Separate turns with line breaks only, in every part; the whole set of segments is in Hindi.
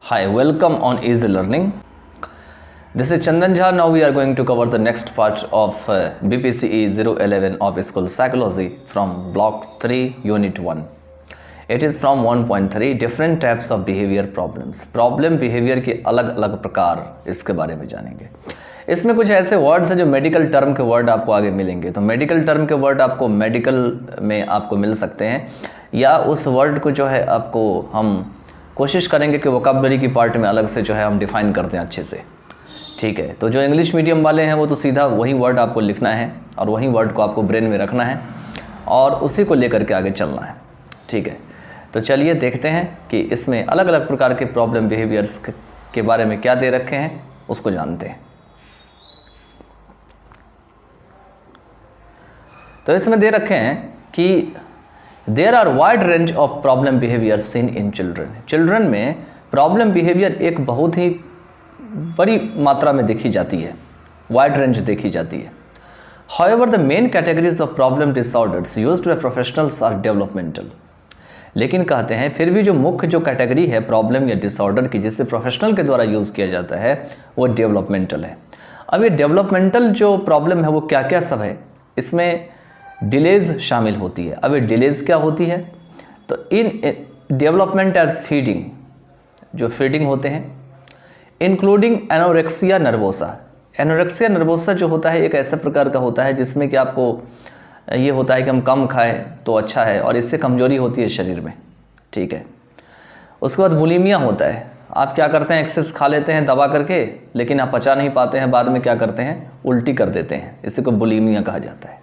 Hi, welcome on Easy Learning. This is Chandan Jha. Now we are going to cover the next part of BPCE 011 of School Psychology from Block 3, Unit 1. It is from 1.3 different types of behavior problems. Problem behavior के अलग अलग प्रकार इसके बारे में जानेंगे. इसमें कुछ ऐसे वर्ड्स हैं जो मेडिकल टर्म के वर्ड आपको आगे मिलेंगे. तो मेडिकल टर्म के वर्ड आपको मेडिकल में आपको मिल सकते हैं, या उस वर्ड को जो है आपको हम कोशिश करेंगे कि वोकैबुलरी की पार्ट में अलग से जो है हम डिफ़ाइन करते हैं अच्छे से. ठीक है, तो जो इंग्लिश मीडियम वाले हैं वो तो सीधा वही वर्ड आपको लिखना है और वही वर्ड को आपको ब्रेन में रखना है और उसी को लेकर के आगे चलना है. ठीक है, तो चलिए देखते हैं कि इसमें अलग अलग प्रकार के प्रॉब्लम बिहेवियर्स के बारे में क्या दे रखे हैं, उसको जानते हैं. तो इसमें दे रखे हैं कि there are wide range of problem behavior seen in children. Children में प्रॉब्लम बिहेवियर एक बहुत ही बड़ी मात्रा में देखी जाती है, वाइड रेंज देखी जाती है. However the main categories of problem disorders used by professionals are developmental. लेकिन कहते हैं फिर भी जो मुख्य जो कैटेगरी है प्रॉब्लम या डिसऑर्डर की जिसे प्रोफेशनल के द्वारा यूज़ किया जाता है वो डेवलपमेंटल है. अब ये डेवलपमेंटल जो प्रॉब्लम है वो क्या क्या सब है, इसमें डिलेज शामिल होती है. अब ये डिलेज क्या होती है, तो इन डेवलपमेंट एज फीडिंग, जो फीडिंग होते हैं, including anorexia nervosa. Anorexia nervosa जो होता है एक ऐसा प्रकार का होता है जिसमें कि आपको ये होता है कि हम कम खाएं तो अच्छा है और इससे कमजोरी होती है शरीर में. ठीक है, उसके बाद बुलिमिया होता है. आप क्या करते हैं, एक्सेस खा लेते हैं दबा करके, लेकिन आप पचा नहीं पाते हैं, बाद में क्या करते हैं, उल्टी कर देते हैं, इसी को बुलिमिया कहा जाता है.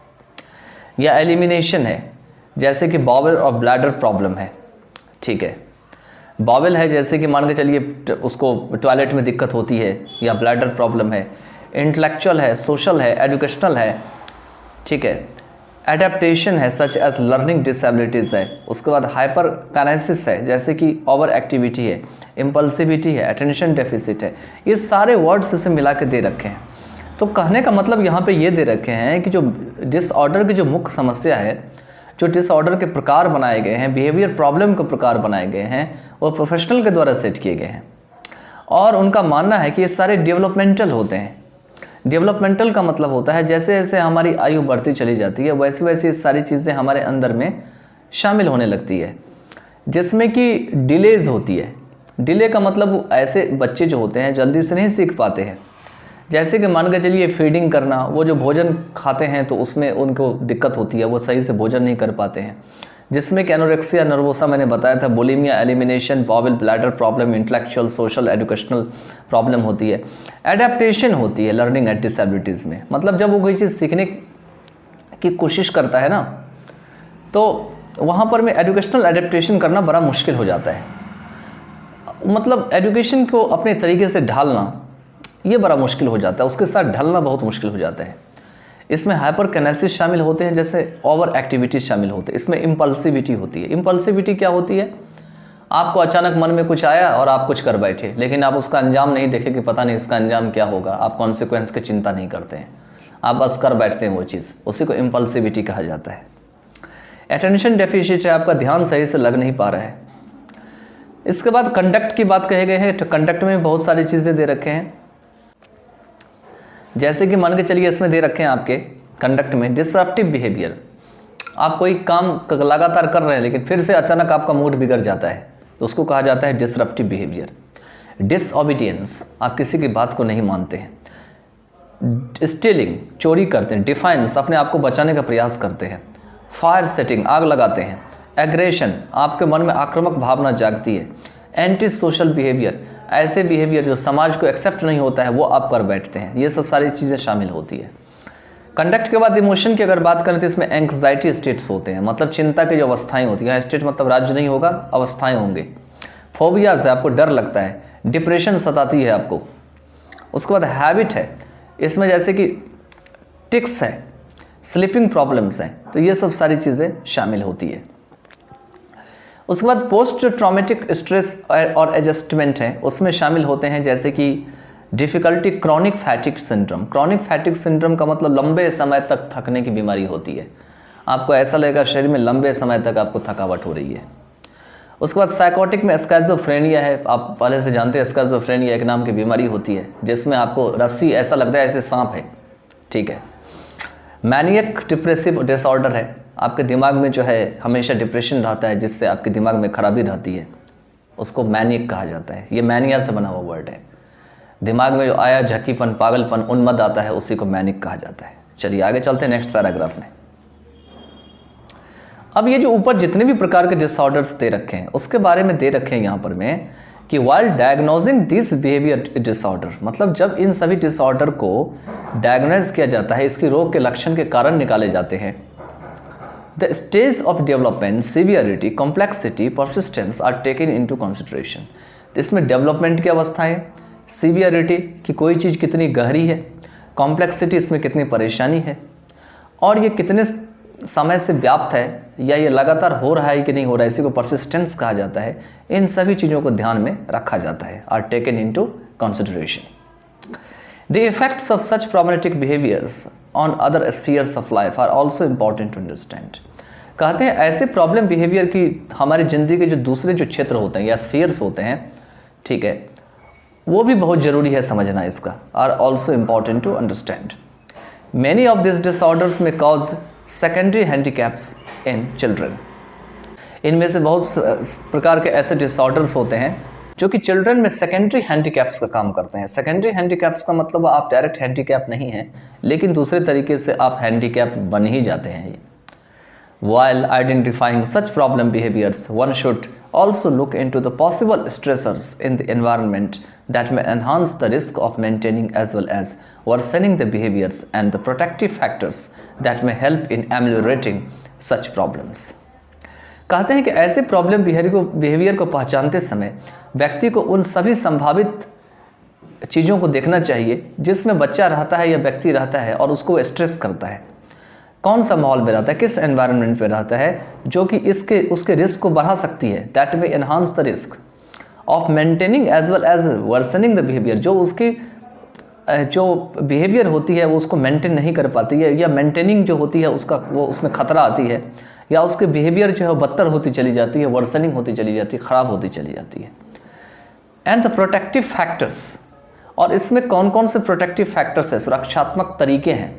या एलिमिनेशन है, जैसे कि बाउल और ब्लैडर प्रॉब्लम है. ठीक है, बाउल है जैसे कि मान के चलिए उसको टॉयलेट में दिक्कत होती है, या ब्लैडर प्रॉब्लम है. इंटेलेक्चुअल है, सोशल है, एजुकेशनल है. ठीक है, एडेप्टेशन है सच एज लर्निंग डिसेबिलिटीज़ है. उसके बाद हाइपर काइनेसिस है, जैसे कि ओवर एक्टिविटी है, इम्पल्सिविटी है, अटेंशन डेफिसिट है. ये सारे वर्ड्स इसे मिला के दे रखे हैं. तो कहने का मतलब यहाँ पे ये दे रखे हैं कि जो डिसऑर्डर की जो मुख्य समस्या है, जो डिसऑर्डर के प्रकार बनाए गए हैं, बिहेवियर प्रॉब्लम के प्रकार बनाए गए हैं, वो प्रोफेशनल के द्वारा सेट किए गए हैं. और उनका मानना है कि ये सारे डेवलपमेंटल होते हैं. डेवलपमेंटल का मतलब होता है जैसे जैसे हमारी आयु बढ़ती चली जाती है वैसे वैसे ये सारी चीज़ें हमारे अंदर में शामिल होने लगती है, जिसमें कि डिलेज होती है. डिले का मतलब ऐसे बच्चे जो होते हैं जल्दी से नहीं सीख पाते हैं. जैसे कि मान के चलिए फीडिंग करना, वो जो भोजन खाते हैं तो उसमें उनको दिक्कत होती है, वो सही से भोजन नहीं कर पाते हैं, जिसमें कि एनोरेक्सिया नर्वोसा मैंने बताया था, bulimia, elimination, bowel, bladder problem, intellectual, social, educational problem होती है. एडेप्टेशन होती है लर्निंग एंड डिसेबिलिटीज़ में. मतलब जब वो कोई चीज़ सीखने की कोशिश करता है ना, तो वहाँ पर में एजुकेशनल एडेप्टेशन करना बड़ा मुश्किल हो जाता है. मतलब एजुकेशन को अपने तरीके से ढालना ये बड़ा मुश्किल हो जाता है, उसके साथ ढलना बहुत मुश्किल हो जाता है. इसमें हाइपर कैनेसिस शामिल होते हैं, जैसे ओवर एक्टिविटीज शामिल होते हैं. इसमें इम्पल्सिविटी होती है. इम्पल्सिविटी क्या होती है, आपको अचानक मन में कुछ आया और आप कुछ कर बैठे, लेकिन आप उसका अंजाम नहीं देखे कि पता नहीं इसका अंजाम क्या होगा. आप कॉन्सिक्वेंस की चिंता नहीं करते हैं, आप बस कर बैठते हैं वो चीज़, उसी को इम्पल्सिविटी कहा जाता है. अटेंशन डेफिसिट है, आपका ध्यान सही से लग नहीं पा रहा है. इसके बाद कंडक्ट की बात कहे गए हैं. तो कंडक्ट में बहुत सारी चीज़ें दे रखे हैं, जैसे कि मान के चलिए इसमें दे रखे हैं आपके कंडक्ट में डिसरप्टिव बिहेवियर. आप कोई काम लगातार कर रहे हैं लेकिन फिर से अचानक आपका मूड बिगड़ जाता है, तो उसको कहा जाता है डिसरप्टिव बिहेवियर. डिसओबीडियंस, आप किसी की बात को नहीं मानते हैं. स्टीलिंग, चोरी करते हैं. डिफाइंस, अपने आप को बचाने का प्रयास करते हैं. फायर सेटिंग, आग लगाते हैं. एग्रेशन, आपके मन में आक्रामक भावना जागती है. एंटी सोशल बिहेवियर, ऐसे बिहेवियर जो समाज को एक्सेप्ट नहीं होता है वो आप कर बैठते हैं. ये सब सारी चीज़ें शामिल होती है. कंडक्ट के बाद इमोशन की अगर बात करें तो इसमें एंग्जाइटी स्टेट्स होते हैं, मतलब चिंता की जो अवस्थाएं होती हैं. स्टेट मतलब राज्य नहीं होगा, अवस्थाएं होंगे. फोबियाज है, आपको डर लगता है. डिप्रेशन सताती है आपको. उसके बाद हैबिट है, इसमें जैसे कि टिक्स है, स्लीपिंग प्रॉब्लम्स हैं. तो ये सब सारी चीज़ें शामिल होती है. उसके बाद पोस्ट ट्रॉमेटिक स्ट्रेस और एडजस्टमेंट है, उसमें शामिल होते हैं जैसे कि difficulty, chronic fatigue syndrome. Chronic fatigue syndrome का मतलब लंबे समय तक थकने की बीमारी होती है. आपको ऐसा लगेगा शरीर में लंबे समय तक आपको थकावट हो रही है. उसके बाद साइकोटिक में स्किज़ोफ्रेनिया है, आप पहले से जानते हैं स्किज़ोफ्रेनिया एक नाम की बीमारी होती है जिसमें आपको रस्सी ऐसा लगता है ऐसे सांप है, ठीक है। मैनियक डिप्रेसिव डिसऑर्डर है, आपके दिमाग में जो है हमेशा डिप्रेशन रहता है जिससे आपके दिमाग में खराबी रहती है, उसको मैनियक कहा जाता है। ये मैनिया से बना हुआ वर्ड है, दिमाग में जो आया झकीपन, पागलपन, उन्मद आता है उसी को मैनिक कहा जाता है। चलिए आगे चलते हैं नेक्स्ट पैराग्राफ में। अब ये जो ऊपर जितने भी प्रकार के डिसऑर्डर्स दे रखे हैं उसके बारे में दे रखे हैं यहाँ पर में कि while diagnosing this behaviour disorder, मतलब जब इन सभी डिसऑर्डर को डायग्नोज किया जाता है, इसकी रोग के लक्षण के कारण निकाले जाते हैं, the stage of development, severity, complexity, persistence are taken into consideration. इसमें डेवलपमेंट की अवस्थाएं, सीवियरिटी कि कोई चीज़ कितनी गहरी है, कॉम्प्लेक्सिटी इसमें कितनी परेशानी है, और ये कितने समय से व्याप्त है या ये लगातार हो रहा है कि नहीं हो रहा है, इसी को परसिस्टेंस कहा जाता है। इन सभी चीज़ों को ध्यान में रखा जाता है, are taken into consideration. The effects of such problematic behaviors on other spheres of life are also important to understand. कहते हैं ऐसे प्रॉब्लम बिहेवियर की हमारी ज़िंदगी के जो दूसरे जो क्षेत्र होते हैं या स्फीयर्स होते हैं, ठीक है, वो भी बहुत ज़रूरी है समझना इसका, are also important to understand. Many of this disorders में cause secondary handicaps in children. इनमें से बहुत प्रकार के ऐसे डिसऑर्डर्स होते हैं जो कि चिल्ड्रन में सेकेंडरी हैंडीकैप्स का काम करते हैं। सेकेंडरी हैंडीकैप्स का मतलब आप डायरेक्ट हैंडीकैप नहीं हैं, लेकिन दूसरे तरीके से आप हैंडीकैप बन ही जाते हैं। While identifying such problem behaviors, one should also look into the possible stressors in the environment that may enhance the risk of maintaining as well as worsening the behaviors and the protective factors that may help in ameliorating such problems. कहते हैं कि ऐसे प्रॉब्लम बिहेवियर को पहचानते समय व्यक्ति को उन सभी संभावित चीज़ों को देखना चाहिए जिसमें बच्चा रहता है या व्यक्ति रहता है और उसको स्ट्रेस करता है। कौन सा माहौल में रहता है, किस एनवायरनमेंट में रहता है जो कि उसके रिस्क को बढ़ा सकती है, that may enhance the risk of maintaining as well as worsening the behavior. जो उसकी जो बिहेवियर होती है वो उसको मेंटेन नहीं कर पाती है, या मेंटेनिंग जो होती है उसका वो उसमें खतरा आती है, या उसके बिहेवियर जो है बदतर होती चली जाती है, वर्सनिंग होती चली जाती है, ख़राब होती चली जाती है। एंड द प्रोटेक्टिव फैक्टर्स, और इसमें कौन कौन से प्रोटेक्टिव फैक्टर्स है, सुरक्षात्मक तरीके हैं,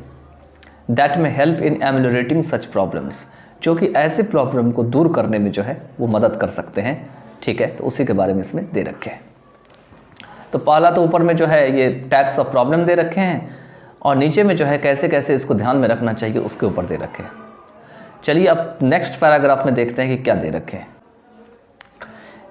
दैट में हेल्प इन एमुलेटिंग सच प्रॉब्लम्स, जो कि ऐसे प्रॉब्लम को दूर करने में जो है वो मदद कर सकते हैं। ठीक है, तो उसी के बारे में इसमें दे रखे हैं। तो पहला तो ऊपर में जो है ये टाइप्स ऑफ प्रॉब्लम दे रखे हैं, और नीचे में जो है कैसे कैसे इसको ध्यान में रखना चाहिए उसके ऊपर दे रखे हैं। चलिए अब नेक्स्ट पैराग्राफ में देखते हैं कि क्या दे रखे हैं।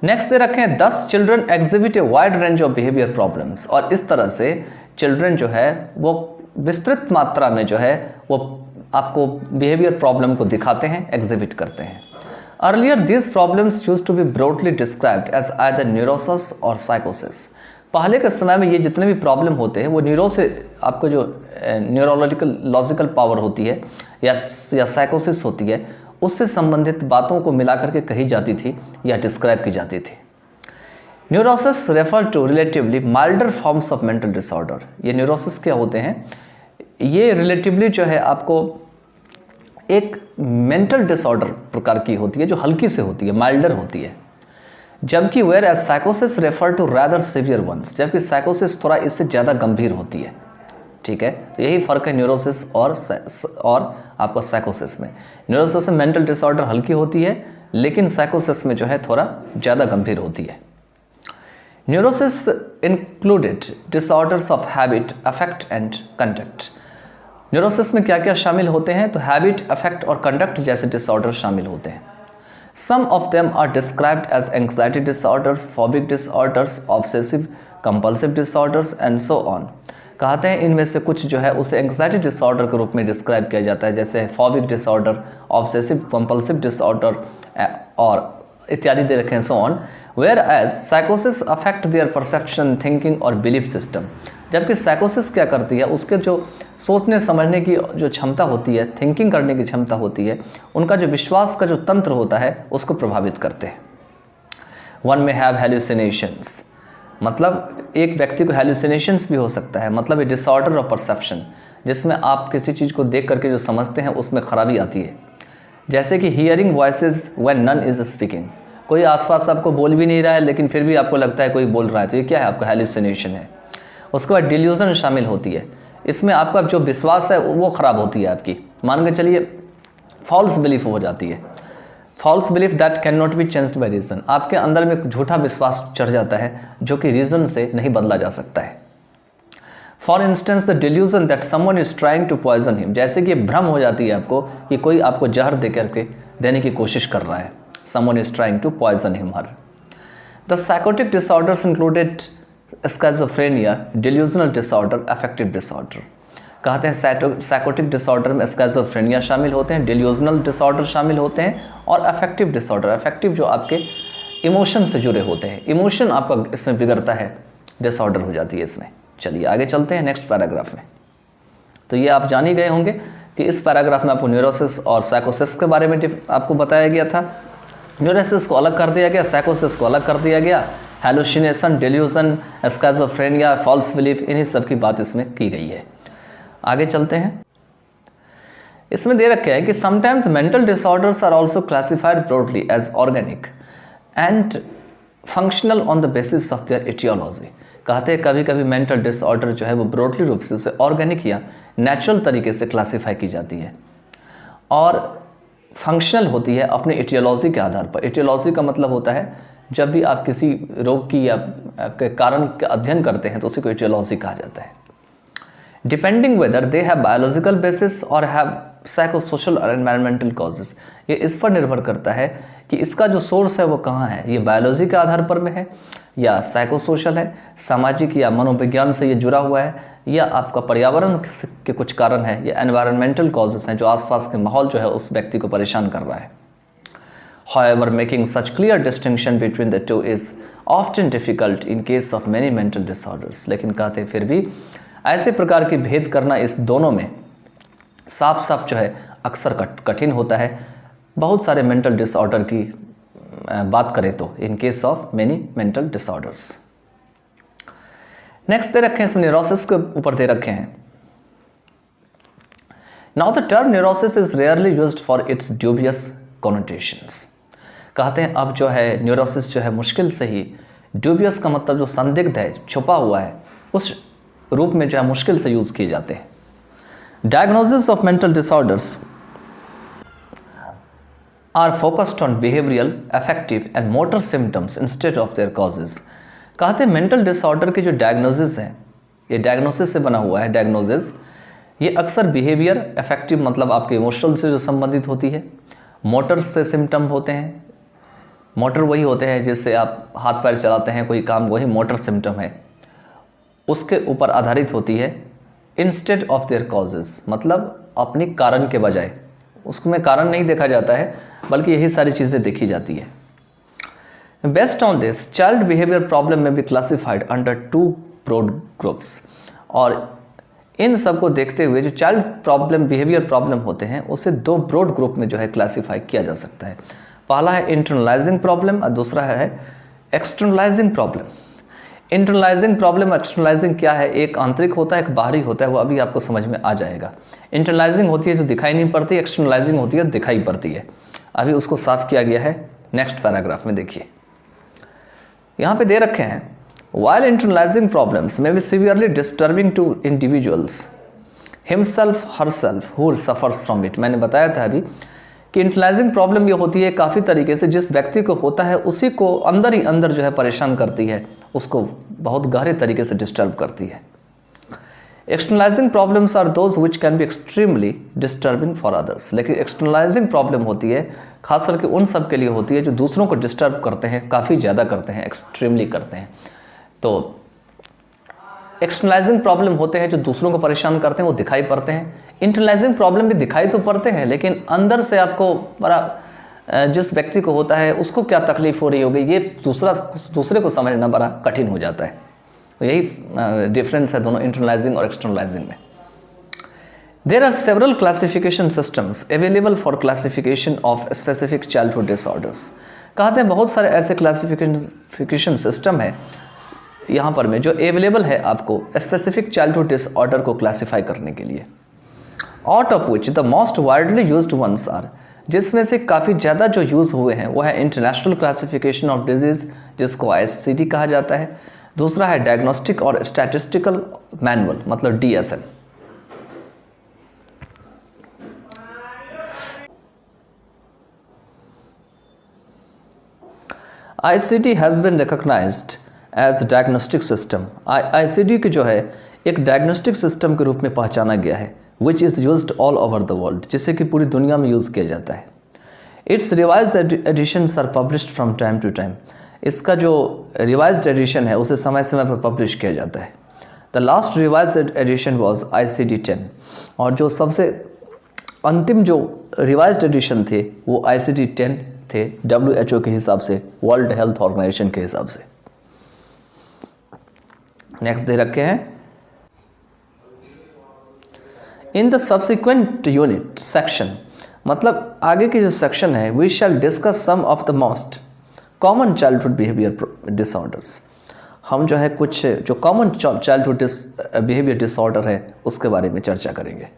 नेक्स्ट दे रखे हैं 10 children exhibit a wide range of behaviour problems, और इस तरह से चिल्ड्रन जो है वो विस्तृत मात्रा में जो है वो आपको बिहेवियर प्रॉब्लम को दिखाते हैं, एग्जिबिट करते हैं। Earlier these problems used to be broadly described as either neurosis और साइकोसिस। पहले के समय में ये जितने भी प्रॉब्लम होते हैं वो न्यूरो से आपको जो न्यूरोलॉजिकल लॉजिकल पावर होती है या साइकोसिस होती है उससे संबंधित बातों को मिला करके कही जाती थी या डिस्क्राइब की जाती थी। Neurosis refer to relatively milder forms of mental disorder. ये न्यूरोसिस क्या होते हैं, ये रिलेटिवली जो है आपको एक मेंटल डिसऑर्डर प्रकार की होती है जो हल्की से होती है, माइल्डर होती है, जबकि वेयर एज साइकोसिस refer to rather severe ones, जबकि साइकोसिस थोड़ा इससे ज़्यादा गंभीर होती है। ठीक है, यही फ़र्क है न्यूरोसिस और आपका साइकोसिस में। न्यूरोसिस में मेंटल डिसऑर्डर हल्की होती है, लेकिन साइकोसिस में जो है थोड़ा ज़्यादा गंभीर होती है। Neurosis included disorders of habit, affect and conduct. Neurosis में क्या क्या शामिल होते हैं, तो हैबिट, अफेक्ट और कंडक्ट जैसे डिसऑर्डर शामिल होते हैं। Some of them are described as anxiety disorders, phobic disorders, obsessive compulsive disorders and so on. कहते हैं इनमें से कुछ जो है उसे एंग्जाइटी डिसऑर्डर के रूप में डिस्क्राइब किया जाता है, जैसे phobic disorder, obsessive compulsive disorder और इत्यादि दे रखे हैं, सो ऑन। वेयर एज साइकोसिस अफेक्ट देयर परसेप्शन, थिंकिंग और बिलीफ सिस्टम। जबकि साइकोसिस क्या करती है, उसके जो सोचने समझने की जो क्षमता होती है, थिंकिंग करने की क्षमता होती है, उनका जो विश्वास का जो तंत्र होता है उसको प्रभावित करते हैं। वन में हैव हेल्यूसिनेशंस, मतलब एक व्यक्ति को हेल्यूसिनेशंस भी हो सकता है, मतलब ये डिसऑर्डर ऑफ परसेप्शन जिसमें आप किसी चीज़ को देख करके जो समझते हैं उसमें खराबी आती है। जैसे कि hearing voices when none is speaking, कोई आसपास आपको बोल भी नहीं रहा है लेकिन फिर भी आपको लगता है कोई बोल रहा है, तो ये क्या है? आपका हेलुसिनेशन है। उसके बाद डिल्यूजन शामिल होती है, इसमें आपका जो विश्वास है वो ख़राब होती है आपकी, मान के चलिए फॉल्स बिलीफ हो जाती है। False belief that can not be changed by reason, आपके अंदर में एक झूठा विश्वास चढ़ जाता है जो कि रीज़न से नहीं बदला जा सकता है। For instance the delusion that someone is trying to poison him, जैसे कि भ्रम हो जाती है आपको कि कोई आपको जहर दे करके देने की कोशिश कर रहा है। Someone is trying to poison him her. The psychotic disorders included schizophrenia, delusional disorder, affective disorder. कहते हैं साइकोटिक डिसऑर्डर में स्किज़ोफ्रेनिया शामिल होते हैं, डिल्यूजनल डिसऑर्डर शामिल होते हैं और अफेक्टिव डिसऑर्डर, अफेक्टिव जो आपके इमोशन से जुड़े होते हैं, इमोशन आपका इसमें बिगड़ता है, डिसऑर्डर हो जाती है इसमें। चलिए आगे चलते हैं नेक्स्ट पैराग्राफ में। तो ये आप जान ही गए होंगे कि इस पैराग्राफ में आपको न्यूरोसिस और साइकोसिस के बारे में आपको बताया गया था। न्यूरोसिस को अलग कर दिया गया, साइकोसिस को अलग कर दिया गया, hallucination, delusion, schizophrenia, false belief, इन्हीं सब की बात इसमें की गई है। आगे चलते हैं। इसमें दे रखे हैं कि sometimes mental disorders are also classified broadly as organic and functional on the basis of their etiology. कहते हैं कभी कभी मेंटल डिसऑर्डर जो है वो ब्रॉडली रूप से उसे ऑर्गेनिक या नेचुरल तरीके से क्लासीफाई की जाती है और फंक्शनल होती है अपने एटियोलॉजी के आधार पर। एटियोलॉजी का मतलब होता है जब भी आप किसी रोग की या के कारण का अध्ययन करते हैं तो उसी को एटियोलॉजी कहा जाता है। Depending whether they have biological basis और हैव साइकोसोशल और एनवायरमेंटल कॉजेज, ये इस पर निर्भर करता है कि इसका जो सोर्स है वो कहाँ है, ये बायोलॉजी के आधार पर में है या साइकोसोशल है, सामाजिक या मनोविज्ञान से ये जुड़ा हुआ है, या आपका पर्यावरण के कुछ कारण है, या एनवायरमेंटल कॉजेज हैं जो आसपास के माहौल जो है उस व्यक्ति को परेशान कर रहा है। However, making such clear distinction between the two is often difficult in case of many mental disorders। लेकिन कहते हैं फिर भी ऐसे प्रकार की भेद करना इस दोनों में साफ साफ जो है अक्सर कठिन होता है बहुत सारे मेंटल डिसऑर्डर की बात करें तो, in case of many mental disorders. Next दे रखे हैं इसमें न्यूरोसिस के ऊपर दे रखे हैं। Now the term neurosis is rarely used for its dubious connotations. कहते हैं अब जो है न्यूरोसिस जो है मुश्किल से ही, ड्यूबियस का मतलब जो संदिग्ध है, छुपा हुआ है, उस रूप में जो है मुश्किल से यूज किए जाते हैं। Diagnosis of mental disorders are focused on behavioral, affective and motor symptoms instead of their causes. कहते हैं मेंटल डिसऑर्डर की जो डायग्नोसिस है, ये डायग्नोसिस से बना हुआ है। डायग्नोसिस ये अक्सर बिहेवियर, अफेक्टिव मतलब आपके इमोशनल से जो संबंधित होती है, मोटर से सिम्टम होते हैं। मोटर वही होते हैं जिससे आप हाथ पैर चलाते हैं, कोई काम, वही मोटर सिम्टम है, उसके ऊपर आधारित होती है। इंस्टेड ऑफ देयर कॉजेज मतलब अपनी कारण के बजाय, उसमें कारण नहीं देखा जाता है बल्कि यही सारी चीज़ें देखी जाती है। Based on this child behaviour problem में be classified under 2 broad groups. और इन सब को देखते हुए जो चाइल्ड प्रॉब्लम, बिहेवियर प्रॉब्लम होते हैं, उसे 2 ब्रॉड ग्रुप में जो है क्लासीफाई किया जा सकता है। पहला है इंटरनलाइजिंग प्रॉब्लम और दूसरा है एक्सटर्नलाइजिंग प्रॉब्लम। इंटरनलाइजिंग प्रॉब्लम, एक्सटर्नलाइजिंग क्या है? एक आंतरिक होता है, एक बाहरी होता है, वो अभी आपको समझ में आ जाएगा। इंटरनलाइजिंग होती है जो दिखाई नहीं पड़ती, एक्सटर्नलाइजिंग होती है जो दिखाई पड़ती है। अभी उसको साफ किया गया है नेक्स्ट पैराग्राफ में। देखिए यहाँ पे दे रखे हैं, while internalizing problems may be severely disturbing to individuals himself, herself who suffers from it। मैंने बताया था अभी कि इंटरनलाइजिंग प्रॉब्लम ये होती है काफ़ी तरीके से, जिस व्यक्ति को होता है उसी को अंदर ही अंदर जो है परेशान करती है, उसको बहुत गहरे तरीके से डिस्टर्ब करती है। Externalising problems are those which can be extremely disturbing for others. लेकिन एक्सटर्नलाइजिंग प्रॉब्लम होती है खास करके उन सब के लिए होती है जो दूसरों को डिस्टर्ब करते हैं, काफ़ी ज़्यादा करते हैं, एक्सट्रीमली करते हैं। तो एक्सटर्नलाइजिंग प्रॉब्लम होते हैं जो दूसरों को परेशान करते हैं, वो दिखाई पड़ते हैं। इंटरनलाइजिंग प्रॉब्लम भी दिखाई तो पड़ते हैं, लेकिन अंदर से आपको बड़ा, जिस व्यक्ति को होता है उसको क्या तकलीफ हो रही होगी, ये दूसरे को समझना बड़ा कठिन हो जाता है। तो यही डिफरेंस है दोनों इंटरनलाइजिंग और एक्सटर्नलाइजिंग में। There are several classification systems available for classification of specific childhood disorders. कहते हैं बहुत सारे ऐसे क्लासिफिकेशन सिस्टम है यहाँ पर में जो अवेलेबल है आपको स्पेसिफिक चाइल्डहुड डिसऑर्डर को क्लासिफाई करने के लिए। Out of which the most widely used ones are जिसमें से काफ़ी ज़्यादा जो यूज़ हुए हैं वो है इंटरनेशनल क्लासिफिकेशन ऑफ डिजीज़, जिसको ICD कहा जाता है। दूसरा है डायग्नोस्टिक और स्टैटिस्टिकल मैनुअल, मतलब DSM। ICD has been recognized as diagnostic system. ICD की जो है एक डायग्नोस्टिक सिस्टम के रूप में पहचाना गया है, which is used all over the world, जिसे कि पूरी दुनिया में यूज़ किया जाता है। Its revise editions are published from time to time. इसका जो रिवाइज्ड एडिशन है उसे समय समय पर पब्लिश किया जाता है। The last revised edition was ICD-10, और जो सबसे अंतिम जो रिवाइज्ड एडिशन थे वो ICD-10 थे, WHO के हिसाब से, वर्ल्ड हेल्थ ऑर्गेनाइजेशन के हिसाब से। नेक्स्ट दे रखे हैं, in the subsequent unit section, मतलब आगे की जो सेक्शन है, we shall discuss some of the most common childhood behavior disorders. हम जो है कुछ जो कॉमन चाइल्डहुड बिहेवियर डिसऑर्डर है उसके बारे में चर्चा करेंगे।